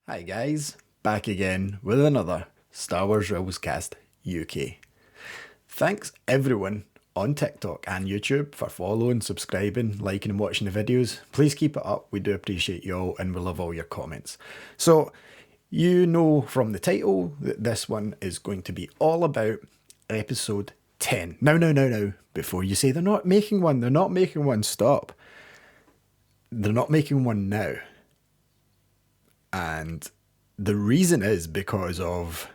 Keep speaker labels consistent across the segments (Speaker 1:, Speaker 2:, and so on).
Speaker 1: Hi guys, back again with another Star Wars Rebels Cast UK. Thanks everyone on TikTok and YouTube for following, subscribing, liking and watching the videos. Please keep it up, we do appreciate you all and we love all your comments. So, you know from the title that this one is going to be all about episode 10. Now, before you say they're not making one, stop. They're not making one now. And the reason is because of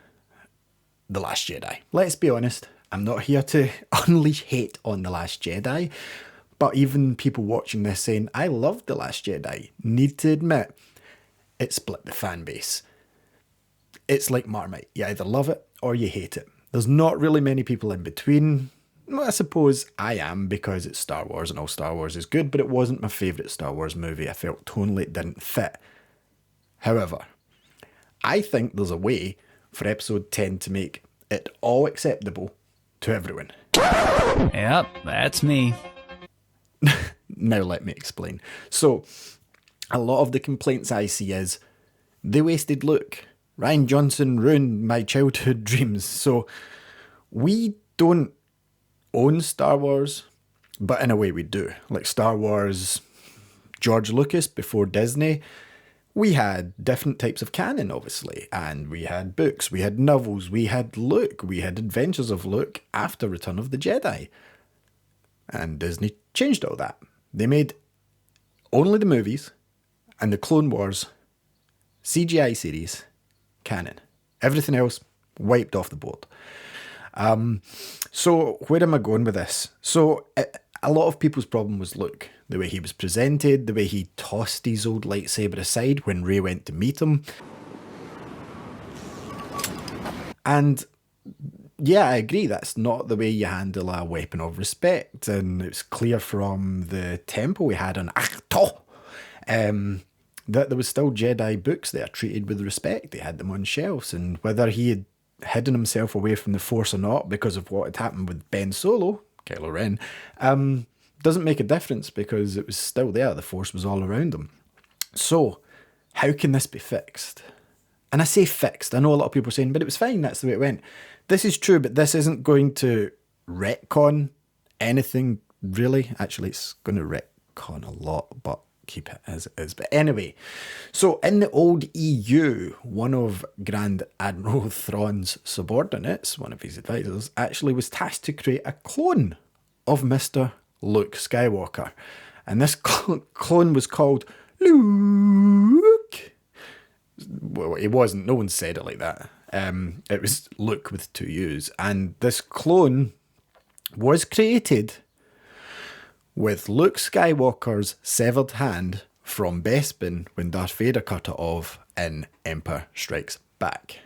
Speaker 1: The Last Jedi. Let's be honest, I'm not here to unleash hate on The Last Jedi, but even people watching this saying, I love The Last Jedi, need to admit, it split the fan base. It's like Marmite, you either love it or you hate it. There's not really many people in between. Well, I suppose I am because it's Star Wars and all Star Wars is good, but it wasn't my favourite Star Wars movie. I felt tonally it didn't fit. However, I think there's a way for episode 10 to make it all acceptable to everyone.
Speaker 2: Yep, that's me.
Speaker 1: Now let me explain. So, a lot of the complaints I see is, they wasted Luke. Rian Johnson ruined my childhood dreams. So, we don't own Star Wars, but in a way we do. Like Star Wars, George Lucas before Disney, we had different types of canon, obviously, and we had books, we had novels, we had Luke, we had Adventures of Luke after Return of the Jedi. And Disney changed all that. They made only the movies and the Clone Wars CGI series canon. Everything else wiped off the board. So where am I going with this? So a lot of people's problem was Luke. The way he was presented, the way he tossed his old lightsaber aside when Rey went to meet him. And yeah, I agree, that's not the way you handle a weapon of respect. And it's clear from the temple we had on Ahch-To that there was still Jedi books there treated with respect. They had them on shelves, and whether he had hidden himself away from the Force or not because of what had happened with Ben Solo, Kylo Ren, doesn't make a difference because it was still there. The Force was all around him. So, how can this be fixed? And I say fixed. I know a lot of people are saying, but it was fine, that's the way it went. This is true, but this isn't going to retcon anything, really. Actually, it's going to retcon a lot, but keep it as it is. But anyway, so in the old EU, one of Grand Admiral Thrawn's subordinates, one of his advisors, actually was tasked to create a clone of Mr. Luke Skywalker. And this clone was called Luke. Well, it wasn't. No one said it like that. It was Luke with two U's. And this clone was created with Luke Skywalker's severed hand from Bespin when Darth Vader cut it off in Empire Strikes Back.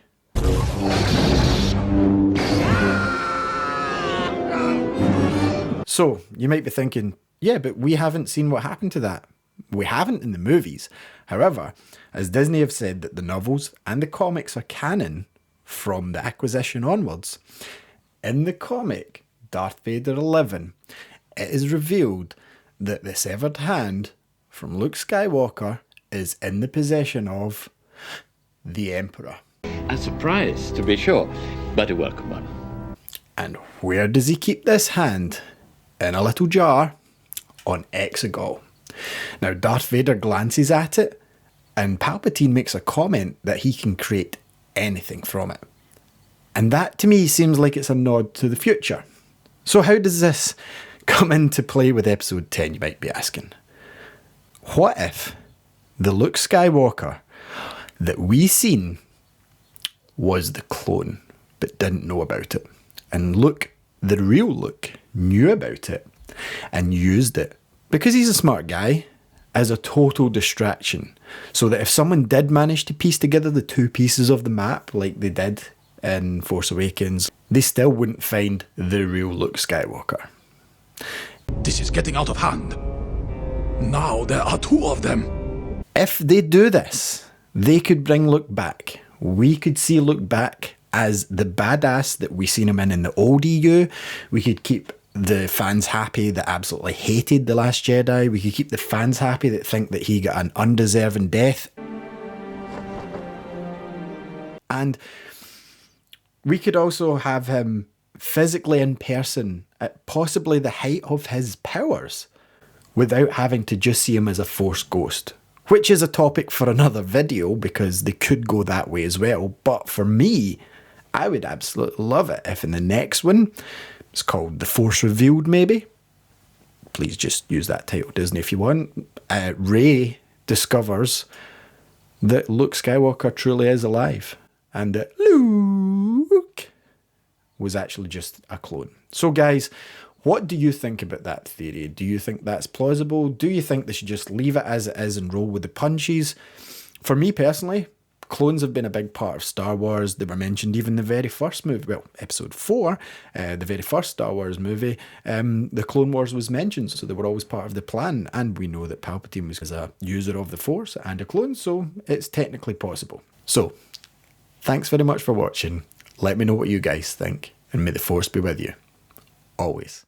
Speaker 1: So, you might be thinking, yeah, but we haven't seen what happened to that. We haven't in the movies. However, as Disney have said that the novels and the comics are canon from the acquisition onwards, in the comic Darth Vader 11, it is revealed that the severed hand from Luke Skywalker is in the possession of the Emperor.
Speaker 3: A surprise, to be sure, but a welcome one.
Speaker 1: And where does he keep this hand? In a little jar on Exegol. Now, Darth Vader glances at it, and Palpatine makes a comment that he can create anything from it. And that, to me, seems like it's a nod to the future. So how does this come into play with episode 10, you might be asking? What if the Luke Skywalker that we seen was the clone, but didn't know about it? And Luke, the real Luke, knew about it and used it, because he's a smart guy, as a total distraction. So that if someone did manage to piece together the two pieces of the map, like they did in Force Awakens, they still wouldn't find the real Luke Skywalker.
Speaker 4: This is getting out of hand. Now there are two of them.
Speaker 1: If they do this, they could bring Luke back. We could see Luke back as the badass that we seen him in the old EU. We could keep the fans happy that absolutely hated The Last Jedi. We could keep the fans happy that think that he got an undeserving death. And we could also have him physically in person at possibly the height of his powers without having to just see him as a Force ghost, which is a topic for another video because they could go that way as well. But for me, I would absolutely love it if in the next one, it's called The Force Revealed maybe. Please just use that title, Disney, if you want. Rey discovers that Luke Skywalker truly is alive and that Luke was actually just a clone. So guys, what do you think about that theory? Do you think that's plausible? Do you think they should just leave it as it is and roll with the punches? For me personally, clones have been a big part of Star Wars. They were mentioned even in the very first movie, well, episode 4, the very first Star Wars movie, the Clone Wars was mentioned, so they were always part of the plan, and we know that Palpatine was a user of the Force and a clone, so it's technically possible. So, thanks very much for watching. Let me know what you guys think, and may the Force be with you. Always.